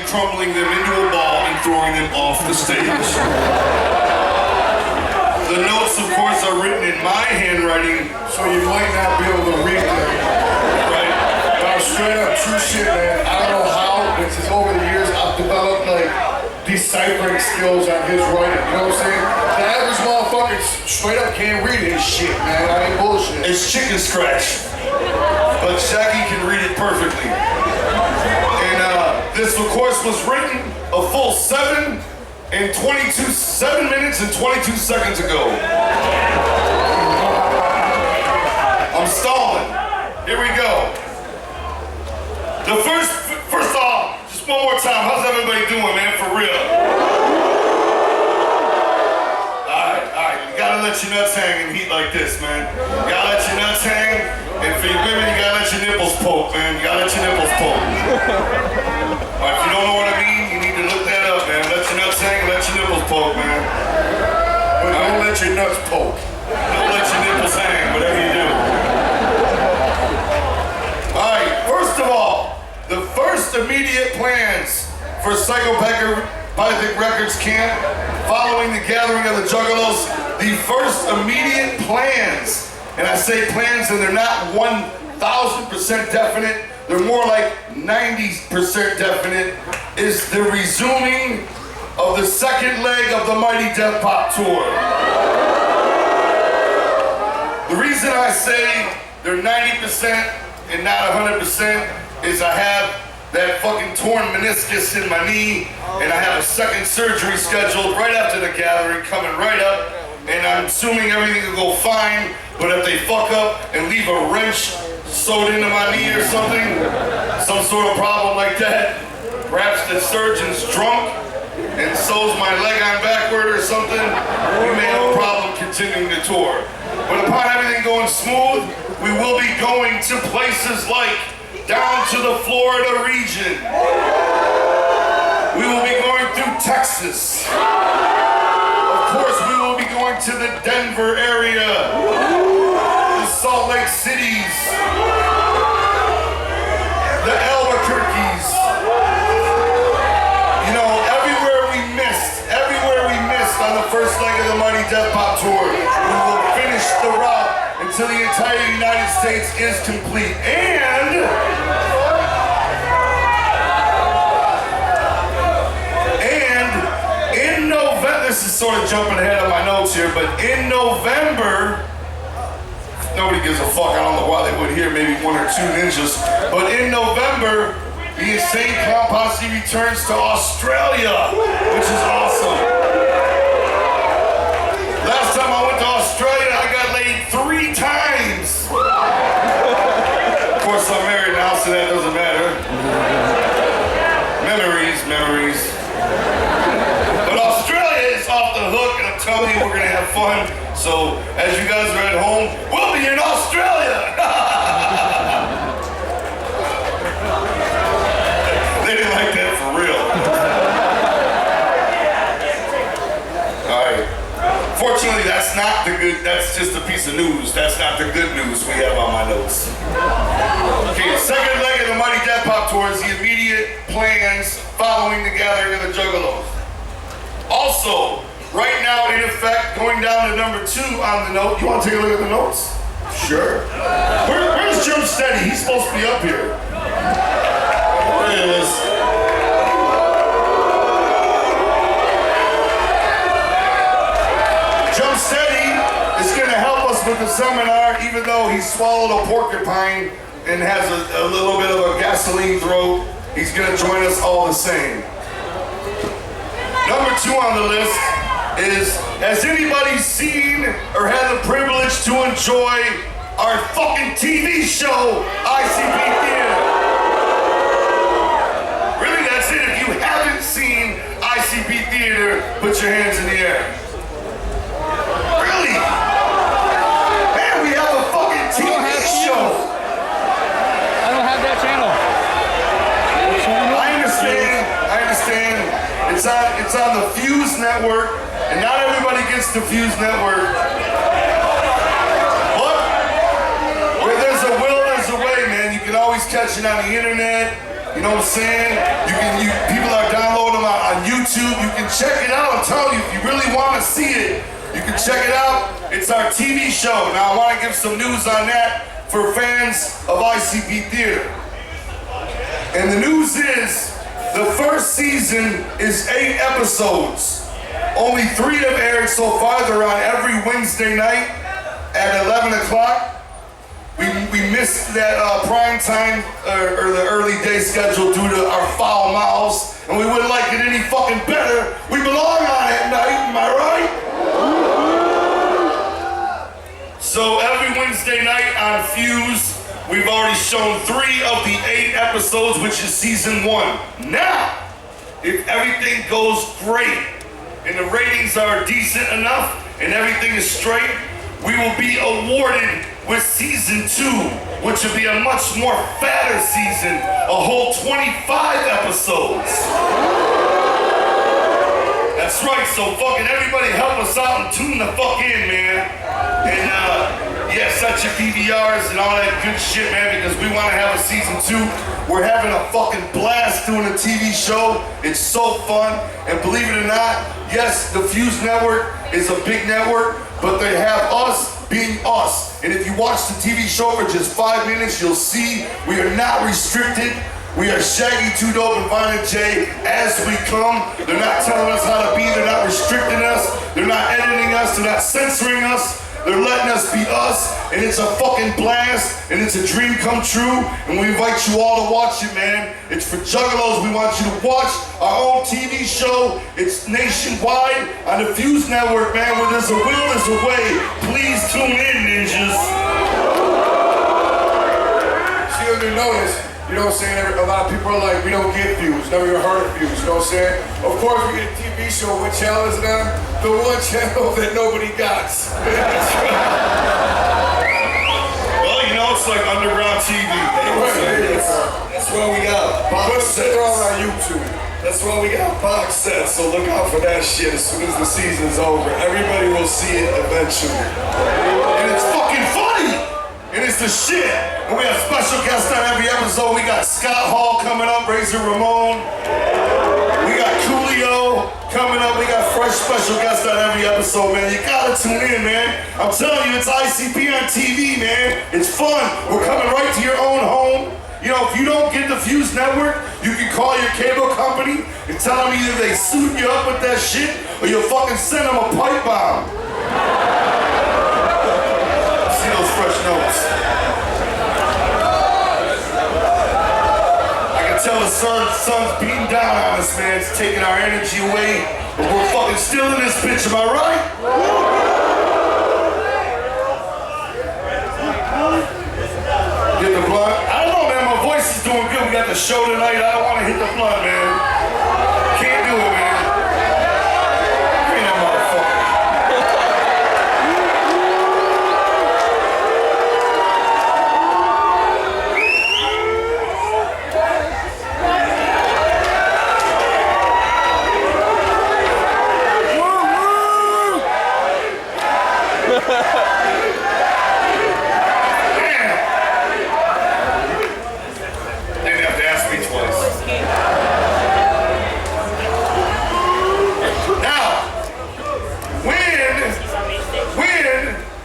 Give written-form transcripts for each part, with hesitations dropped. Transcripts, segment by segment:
crumbling them into a ball and throwing them off the stage. The notes, of course, are written in my handwriting, so you might not be able to read them. Right? But straight up true shit, man. I don't know how, but just over the years, I've developed like deciphering skills on his writing. You know what I'm saying? The average motherfucker straight up can't read his shit, man. I ain't bullshit. It's chicken scratch. But Shaggy can read it perfectly. And this, of course, was written a full 7 minutes and 22 seconds ago. I'm stalling. Here we go. The first off, just one more time, how's everybody doing, man, for real? Alright, you gotta let your nuts hang in heat like this, man. You gotta let your nuts hang, and for your women, you gotta let your nipples poke, man. You gotta let your nipples poke. Alright, if you don't know what I mean, you need to look that up, man. Let your nuts hang and let your nipples poke, man. But don't let your nuts poke. Don't let your nipples hang, whatever you do. Alright, first of all, the first immediate plans for Psychopathic Records Camp following the gathering of the Juggalos, the first immediate plans, and I say plans and they're not 1,000% definite, they're more like 90% definite, is the resuming of the second leg of the Mighty Death Pop Tour. The reason I say they're 90% and not 100% is I have that fucking torn meniscus in my knee, and I have a second surgery scheduled right after the gathering coming right up, and I'm assuming everything will go fine, but if they fuck up and leave a wrench sewed into my knee or something, some sort of problem like that, perhaps the surgeon's drunk and sews my leg on backward or something, we may have a problem continuing the tour. But upon everything going smooth, we will be going to places like down to the Florida region. We will be going through Texas. Of course, we will be going to the Denver area, the Salt Lake Cities, the Albuquerques. You know, everywhere we missed on the first leg of the Mighty Death Pop Tour, we will finish the route until the entire United States is complete. And in November, this is sort of jumping ahead of my notes here, but in November, nobody gives a fuck, I don't know why they would hear, maybe 1 or 2 ninjas, but in November, the Insane Clown Posse returns to Australia, which is awesome. Last time I went to Australia, I got laid 3 times. Of course, I'm married now, so that doesn't matter. Memories. But Australia is off the hook, and I'm telling you, we're gonna have fun. So, as you guys are at home, we'll be in Australia. They didn't like that for real. All right. Fortunately, that's not the good, that's just a piece of news. That's not the good news we have on my notes. Okay, the second leg of the Mighty Death Pop Tour is the immediate plans following the gathering of the Juggalos. Also, right now in effect, going down to number 2 on the note. You want to take a look at the notes? Sure. Where's Jim Steady? He's supposed to be up here. There he is. Jim Steady is going to help us with the seminar, even though he swallowed a porcupine and has a little bit of a gasoline throat. He's going to join us all the same. Number 2 on the list is, has anybody seen or had the privilege to enjoy our fucking TV show, ICP Theater? Really, that's it. If you haven't seen ICP Theater, put your hands in the air. Really? Man, we have a fucking TV show. I don't have that channel. I understand. It's on the Fuse Network, and not everybody gets the Fuse Network. But where there's a will, there's a way, man. You can always catch it on the internet. You know what I'm saying? People are downloading them on YouTube. You can check it out. I'm telling you, if you really want to see it, you can check it out. It's our TV show. Now I want to give some news on that for fans of ICP Theater. And the news is, the first season is 8 episodes. Only 3 have aired so far. They're on every Wednesday night at 11 o'clock. We missed that prime time or the early day schedule due to our foul mouths, and we wouldn't like it any fucking better. We belong on at night, am I right? So every Wednesday night on Fuse, we've already shown 3 of the 8 episodes, which is season 1. Now, if everything goes great and the ratings are decent enough and everything is straight, we will be awarded with season 2, which will be a much more fatter season, a whole 25 episodes. That's right, so fucking everybody help us out and tune the fuck in, man. And yeah, set your PVRs and all that good shit, man, because we want to have a season 2. We're having a fucking blast doing a TV show. It's so fun, and believe it or not, yes, the Fuse Network is a big network, but they have us being us. And if you watch the TV show for just 5 minutes, you'll see we are not restricted. We are Shaggy, 2 Dope, and Violent J as we come. They're not telling us how to be. They're not restricting us. They're not editing us. They're not censoring us. They're letting us be us, and it's a fucking blast, and it's a dream come true, and we invite you all to watch it, man. It's for Juggalos. We want you to watch our own TV show. It's nationwide on the Fuse Network, man. Where there's a will, there's a way. Please tune in, ninjas. See, you notice, you know what I'm saying? A lot of people are like, we don't get views, never even heard of views, you know what I'm saying? Of course, we get a TV show. What channel is it on? The one channel that nobody got. Well, you know, it's like underground TV. That's why we got box sets. They're all on YouTube. That's why we got box sets, so look out for that shit as soon as the season's over. Everybody will see it eventually. And it's fucking funny. And it's the shit. And we have special guests on every episode. We got Scott Hall coming up, Razor Ramon. We got Coolio coming up. We got fresh special guests on every episode, man. You gotta tune in, man. I'm telling you, it's ICP on TV, man. It's fun. We're coming right to your own home. You know, if you don't get the Fuse Network, you can call your cable company and tell them either they suit you up with that shit or you'll fucking send them a pipe bomb. See those fresh notes. Tell the sun's beating down on us, man. It's taking our energy away, but we're fucking still in this bitch, am I right? Get the blunt? I don't know, man. My voice is doing good. We got the show tonight. I don't want to hit the blunt, man. Can't do it, man. Bring that motherfucker.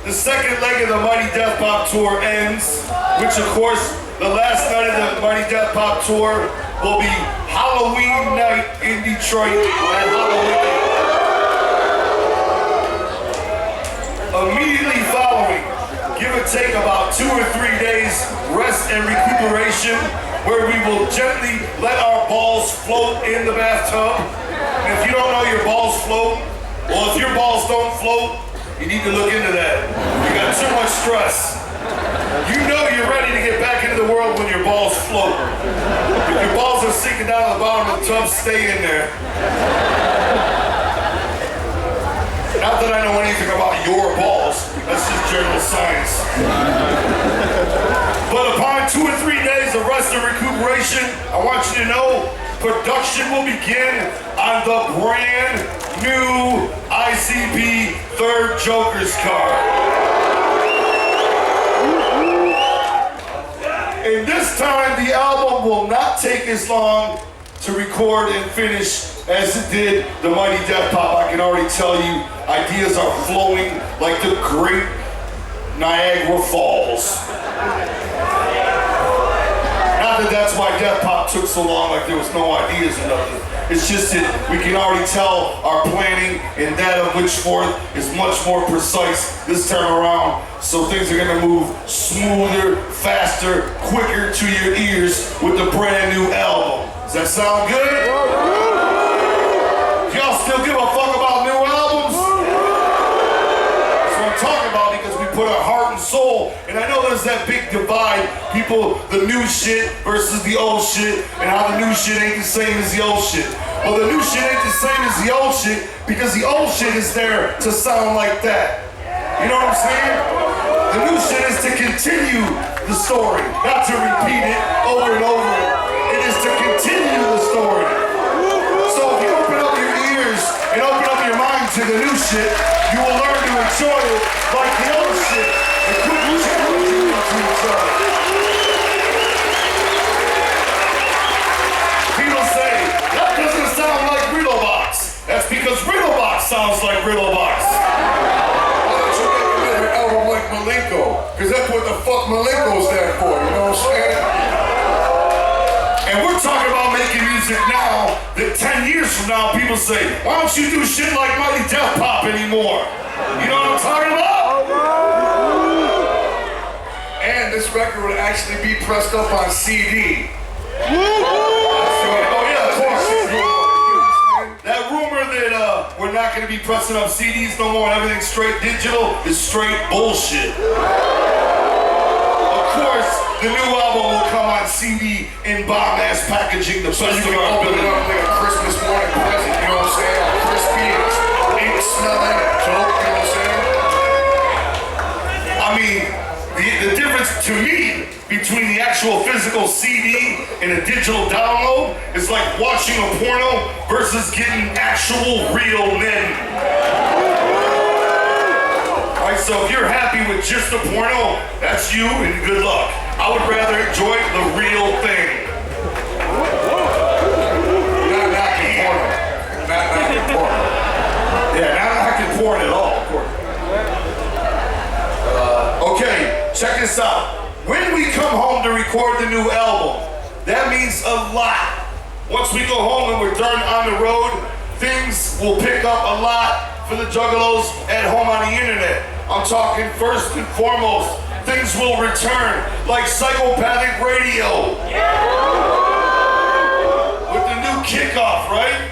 The second leg of the Mighty Death Pop Tour ends, which of course, the last night of the Mighty Death Pop Tour will be Halloween night in Detroit at Halloween. Immediately following, give or take about 2 or 3 days rest and recuperation, where we will gently let our balls float in the bathtub. And if you don't know your balls float, well, if your balls don't float, you need to look into that. You got too much stress. You know you're ready to get back into the world when your balls float. If your balls are sinking down to the bottom of the tub, stay in there. Not that I know anything about your balls. That's just general science. But upon 2 or 3 days of rest and recuperation, I want you to know production will begin on the brand new ICP 3rd Joker's card. And this time the album will not take as long to record and finish as it did the Mighty Death Pop. I can already tell you, ideas are flowing like the great Niagara Falls. Not that that's why Death Pop took so long, like there was no ideas or nothing. It's just that we can already tell our planning and that of which forth is much more precise this time around. So things are gonna move smoother, faster, quicker to your ears with the brand new album. Does that sound good? Y'all still give a fuck about new albums? That's what I'm talking about, because we put our heart and soul. And I know there's that big divide, people, the new shit versus the old shit, and how the new shit ain't the same as the old shit. Well, the new shit ain't the same as the old shit because the old shit is there to sound like that. You know what I'm saying? The new shit is to continue the story, not to repeat it over and over. It is to continue the story. So if you open up your ears and open up your mind to the new shit, you will learn to enjoy it like the old shit and quit challenging into each other. People say, that doesn't sound like Riddlebox. That's because Riddlebox sounds like Riddlebox. Why don't you make another album like Malenko? Because that's what the fuck Malenko stand for, you know what I'm saying? And we're talking about making music now that 10 years from now people say, why don't you do shit like Mighty Death Pop anymore? You know what I'm talking about? And this record would actually be pressed up on CD. Oh yeah, of course. That rumor that we're not going to be pressing up CDs no more and everything's straight digital is straight bullshit. Of course, the new album will come on CD in bomb-ass packaging. The So you can open it up like a Christmas morning present, you know what I'm saying? All crispy and ink smelling and dope, you know what I'm saying? I mean, the difference to me between the actual physical CD and a digital download is like watching a porno versus getting actual real men. Alright, so if you're happy with just a porno, that's you and good luck. I would rather enjoy the real thing. Not knocking porno. Not knocking porno. Yeah, not knocking porn at all, of course. Okay, check this out. When we come home to record the new album, that means a lot. Once we go home and we're done on the road, things will pick up a lot for the Juggalos at home on the internet. I'm talking first and foremost, things will return like Psychopathic Radio. With the new kickoff, right?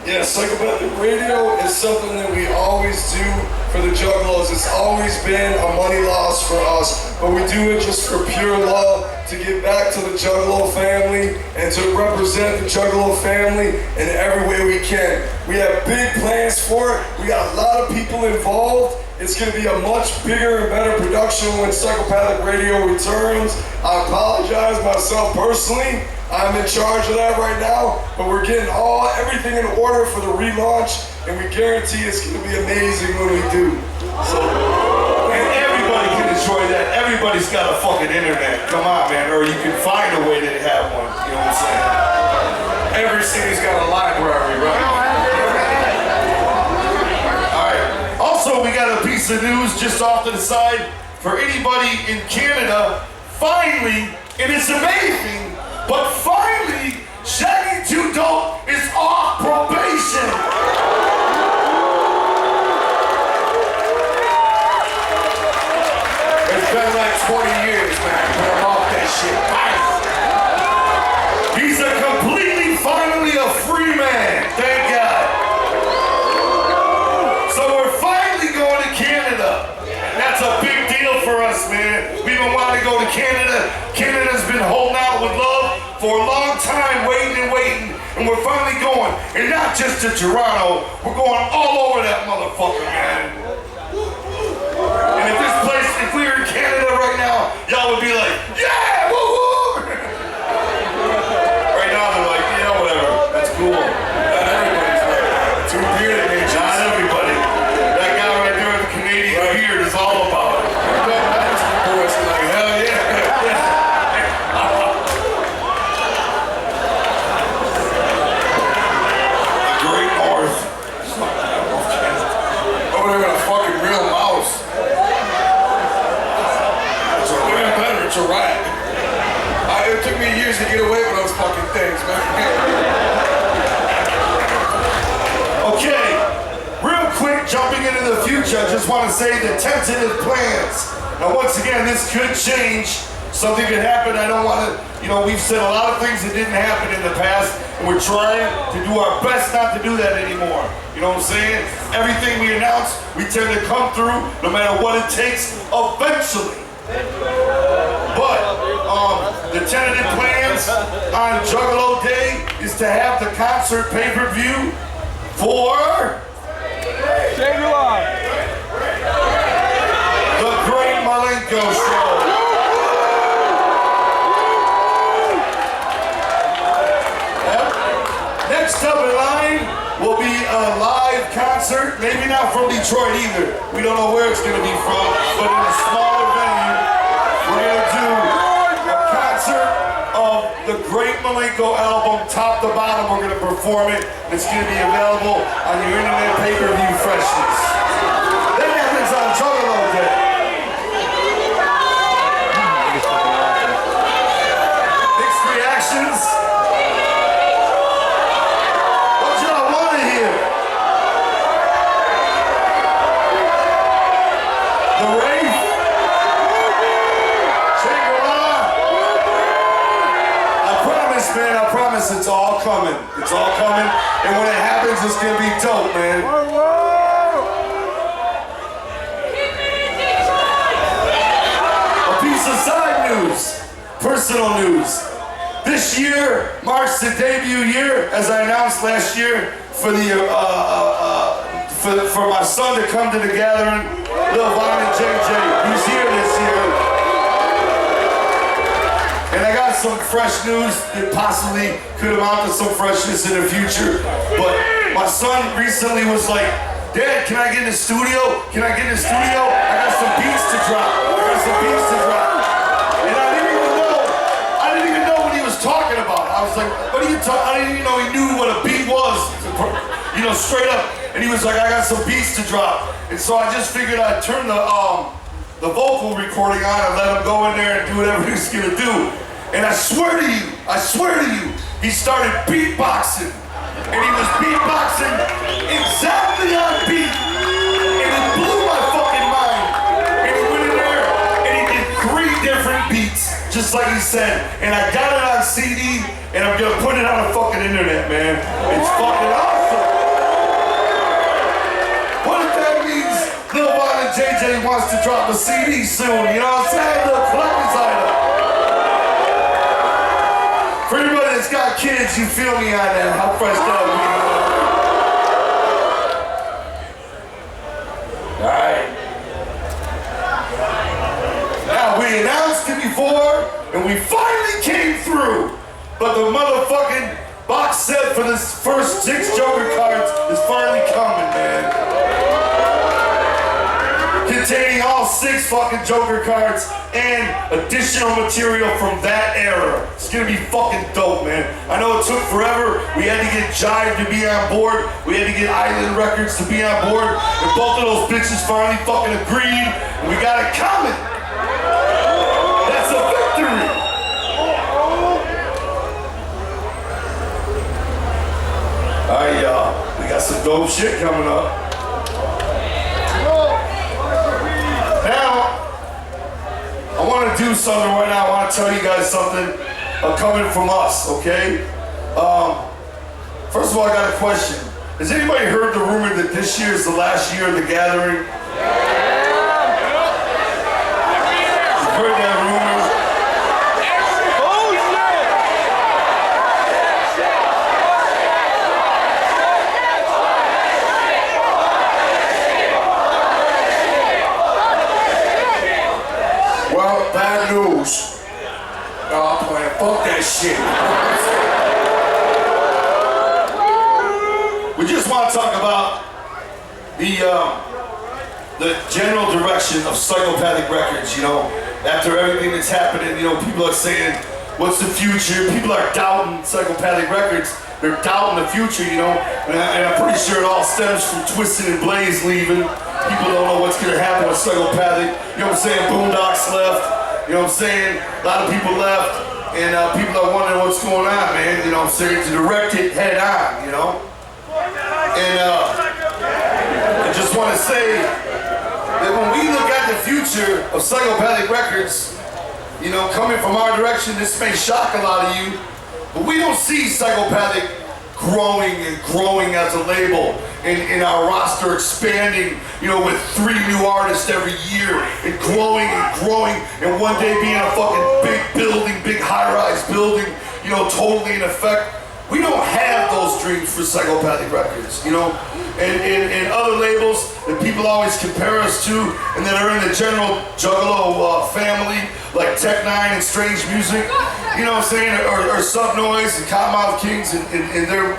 Yeah, Psychopathic Radio is something that we always do for the Juggalos. It's always been a money loss for us, but we do it just for pure love, to give back to the Juggalo family and to represent the Juggalo family in every way we can. We have big plans for it. We got a lot of people involved. It's going to be a much bigger and better production when Psychopathic Radio returns. I apologize myself personally. I'm in charge of that right now, but we're getting everything in order for the relaunch, and we guarantee it's going to be amazing when we do. So, and everybody can enjoy that. Everybody's got a fucking internet. Come on, man. Or you can find a way to have one. You know what I'm saying? Every city's got a library, right? Alright. Also, we got a piece of news just off to the side for anybody in Canada. Finally, and it's amazing, but finally, Shaggy 2 Dope is off probation. It's been like 20 years, man. Put him off that shit. He's finally a free man, thank God. So we're finally going to Canada. That's a big deal for us, man. We've been wanting to go to Canada. Canada's been holding out with love for a long time, waiting, and we're finally going. And not just to Toronto, we're going all over that motherfucker, man. And if this place, if we were in Canada right now, y'all would be like, yeah, woo woo! Right now they're like, yeah, whatever, that's cool. Not everybody's like, too bearded, man. Not everybody. That guy right there with the Canadian beard is all about it. Boys are like, hell yeah. usually get away with those fucking things, man. Okay, real quick, jumping into the future, I just want to say the tentative plans. Now, once again, this could change. Something could happen. I don't want to, we've said a lot of things that didn't happen in the past, and we're trying to do our best not to do that anymore. You know what I'm saying? Everything we announce, we tend to come through no matter what it takes eventually. But the tentative plans on Juggalo Day is to have the concert pay-per-view for the Great Malenko Show. Next up in line will be a live concert, maybe not from Detroit either. We don't know where it's going to be from, but in a smaller venue, we're going to do a concert of the Great Malenko album, top to bottom. We're going to perform it. It's going to be available on your internet pay-per-view freshness. That happens on Juggalo Day. Mixed reactions. Man, I promise it's all coming. It's all coming. And when it happens, it's gonna be dope, man. A piece of side news, personal news. This year marks the debut year, as I announced last year, for the for my son to come to the gathering, Lil Von and JJ. He's here this year. And I got some fresh news that possibly could amount to some freshness in the future. But my son recently was like, Dad, can I get in the studio? Can I get in the studio? I got some beats to drop. And I didn't even know what he was talking about. I was like, what are you talking? I didn't even know he knew what a beat was, straight up. And he was like, I got some beats to drop. And so I just figured I'd turn the vocal recording on and let him go in there and do whatever he's gonna do. And I swear to you, he started beatboxing. And he was beatboxing exactly on beat. And it blew my fucking mind. And he went in there and he did 3 different beats, just like he said. And I got it on CD and I'm gonna put it on the fucking internet, man. It's fucking awesome. What if that means Lil Von and JJ wants to drop a CD soon, you know what I'm saying? A little collector's item. For everybody that's got kids, you feel me on that, how fresh that would be. Alright. Now, we announced it before, and we finally came through. But the motherfucking box set for this first 6 Joker cards is finally coming, man. Containing all 6 fucking Joker cards and additional material from that era. It's gonna be fucking dope, man. I know it took forever. We had to get Jive to be on board. We had to get Island Records to be on board. And both of those bitches finally fucking agreed. And we got it coming. That's a victory. Alright, y'all. We got some dope shit coming up. Now, I want to do something right now. I want to tell you guys something coming from us, okay? First of all, I got a question. Has anybody heard the rumor that this year is the last year of the gathering? You've heard that rumor? Well, bad news. No, I'm playing. Fuck that shit. We just want to talk about the general direction of Psychopathic Records, after everything that's happening, people are saying, what's the future? People are doubting Psychopathic Records. They're doubting the future, and I'm pretty sure it all stems from Twisted and Blaze leaving. People don't know what's gonna happen with Psychopathic. You know what I'm saying? Boondocks left. You know what I'm saying? A lot of people left. And people are wondering what's going on, man. You know what I'm saying? To direct it head on, you know? And I just want to say that when we look at the future of Psychopathic Records, you know, coming from our direction, this may shock a lot of you, but we don't see Psychopathic growing and growing as a label, and our roster expanding, you know, with 3 new artists every year, and growing, and one day being a fucking big building, big high-rise building, you know, totally in effect. We don't have those dreams for Psychopathic Records, you know, and other labels that people always compare us to, and that are in the general Juggalo family, like Tech Nine and Strange Music, you know what I'm saying, or Sub Noise and Cottonmouth Kings and their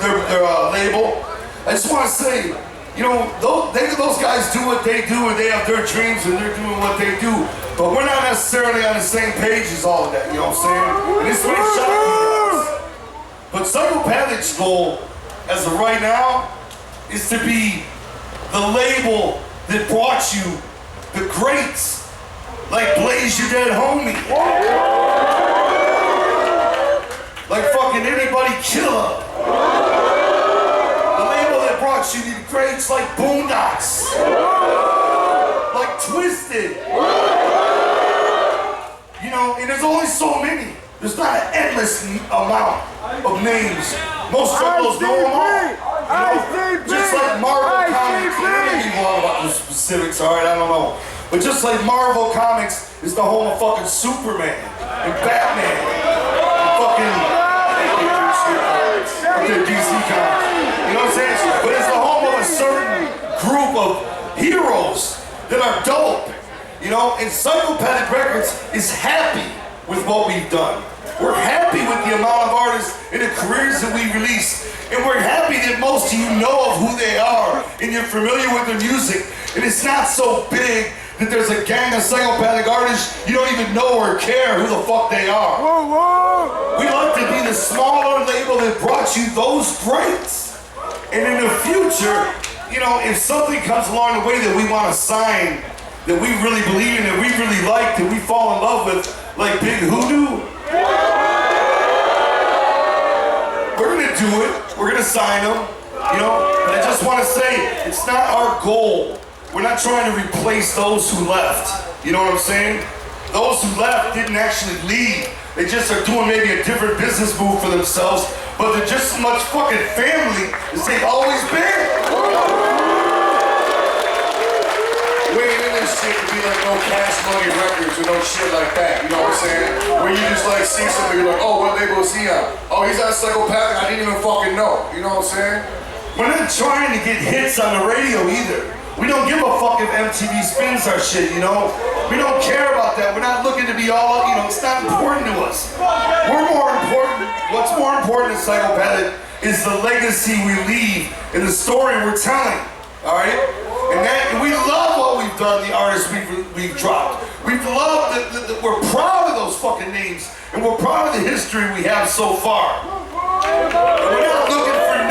label. I just want to say, you know, those guys do what they do, and they have their dreams, and they're doing what they do, but we're not necessarily on the same page as all of that, you know what I'm saying? And this may shock you guys. But Psychopathic's goal, as of right now, is to be the label that brought you the greats, like Blaze Your Dead Homie, like fucking Anybody Killer, the label that brought you the greats like Boondocks, like Twisted, you know, and there's only so many. There's not an endless amount of names. Most Juggalos know them all. You know, just like Marvel Comics. I don't know about the specifics, all right? I don't know. But just like Marvel Comics is the home of fucking Superman and Batman and fucking DC Comics. You know what I'm saying? But it's the home of a certain group of heroes that are dope. You know, and Psychopathic Records is happy with what we've done. We're happy with the amount of artists and the careers that we release, and we're happy that most of you know of who they are and you're familiar with their music, and it's not so big that there's a gang of Psychopathic artists you don't even know or care who the fuck they are. We like to be the smaller label that brought you those greats, and in the future, you know, if something comes along the way that we want to sign, that we really believe in, that we really like, that we fall in love with, like Big Hoodoo, we're gonna do it. We're gonna sign them, you know. But I just want to say, it's not our goal. We're not trying to replace those who left. You know what I'm saying? Those who left didn't actually leave. They just are doing maybe a different business move for themselves, but they're just as much fucking family as they've always been. We ain't in this shit to be like no Cash Money Records or no shit like that, you know what I'm saying? Where you just like see somebody, you're like, oh, what label is he on? Oh, he's on Psychopathic, I didn't even fucking know, you know what I'm saying? We're not trying to get hits on the radio either. We don't give a fuck if MTV spins our shit, you know? We don't care about that. We're not looking to be all, you know, it's not important to us. We're more important, what's more important to Psychopathic is the legacy we leave and the story we're telling, all right? And we love what we've done, the artists we've dropped. We've loved that we're proud of those fucking names, and we're proud of the history we have so far. And we're not looking for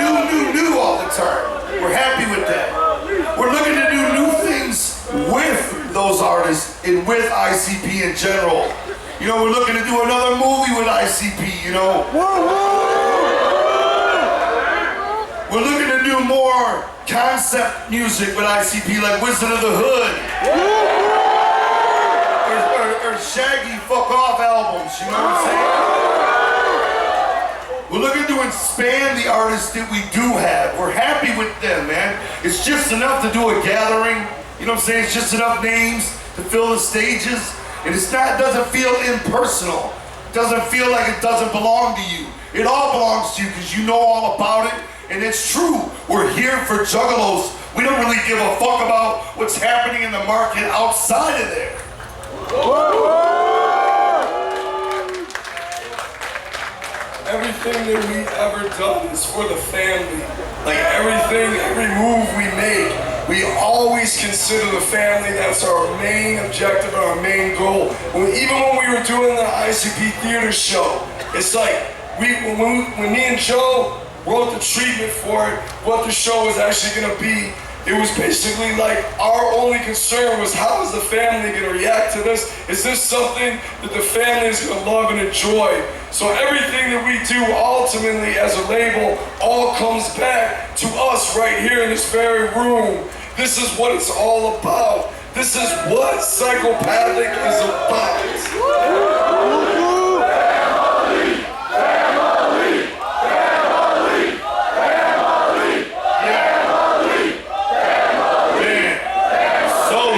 new all the time. We're happy with that. We're looking to do new things with those artists and with ICP in general. You know, we're looking to do another movie with ICP, you know. We're looking to do more concept music with ICP, like Wizard of the Hood. Or Shaggy Fuck Off albums, you know what I'm saying? We're looking to expand the artists that we do have. We're happy with them, man. It's just enough to do a gathering, you know what I'm saying? It's just enough names to fill the stages, and it doesn't feel impersonal. It doesn't feel like it doesn't belong to you. It all belongs to you because you know all about it. And it's true, we're here for Juggalos. We don't really give a fuck about what's happening in the market outside of there. Everything that we ever done is for the family. Like everything, every move we make, we always consider the family. That's our main objective and our main goal. Even when we were doing the ICP theater show, it's like, when me and Joe wrote the treatment for it, what the show was actually gonna be, It was basically like our only concern was how is the family gonna react to this? Is this something that the family is gonna love and enjoy? So everything that we do ultimately as a label all comes back to us right here in this very room. This is what it's all about. This is what Psychopathic is about.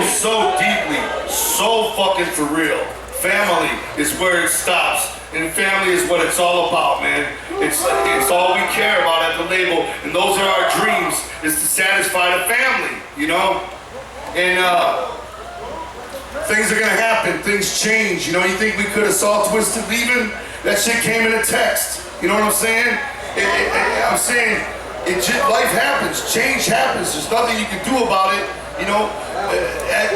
So deeply, so fucking for real. Family is where it stops, and family is what it's all about, man. It's all we care about at the label, and those are our dreams, is to satisfy the family, you know? And things are gonna happen, things change, you know? You think we could have saw Twisted leaving? That shit came in a text, you know what I'm saying? I'm saying, life happens, change happens, there's nothing you can do about it, you know?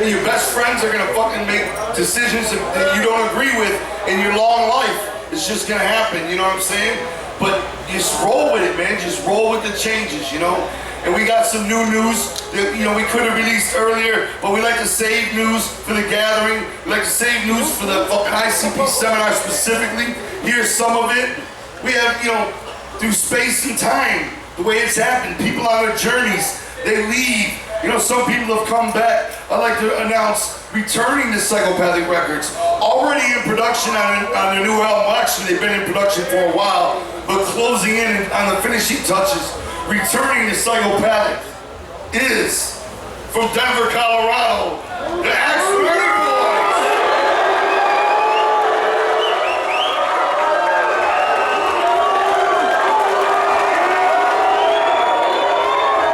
Your best friends are gonna fucking make decisions that you don't agree with in your long life. It's just gonna happen, you know what I'm saying? But just roll with it, man. Just roll with the changes, you know? And we got some new news that, you know, we could have released earlier, but we like to save news for the gathering. We like to save news for the fucking ICP seminar specifically. Here's some of it. We have, you know, through space and time, the way it's happened, people on their journeys, they leave. You know, some people have come back. I'd like to announce returning to Psychopathic Records. Already in production on a new album. Actually, they've been in production for a while, but closing in on the finishing touches. Returning to Psychopathic is from Denver, Colorado, the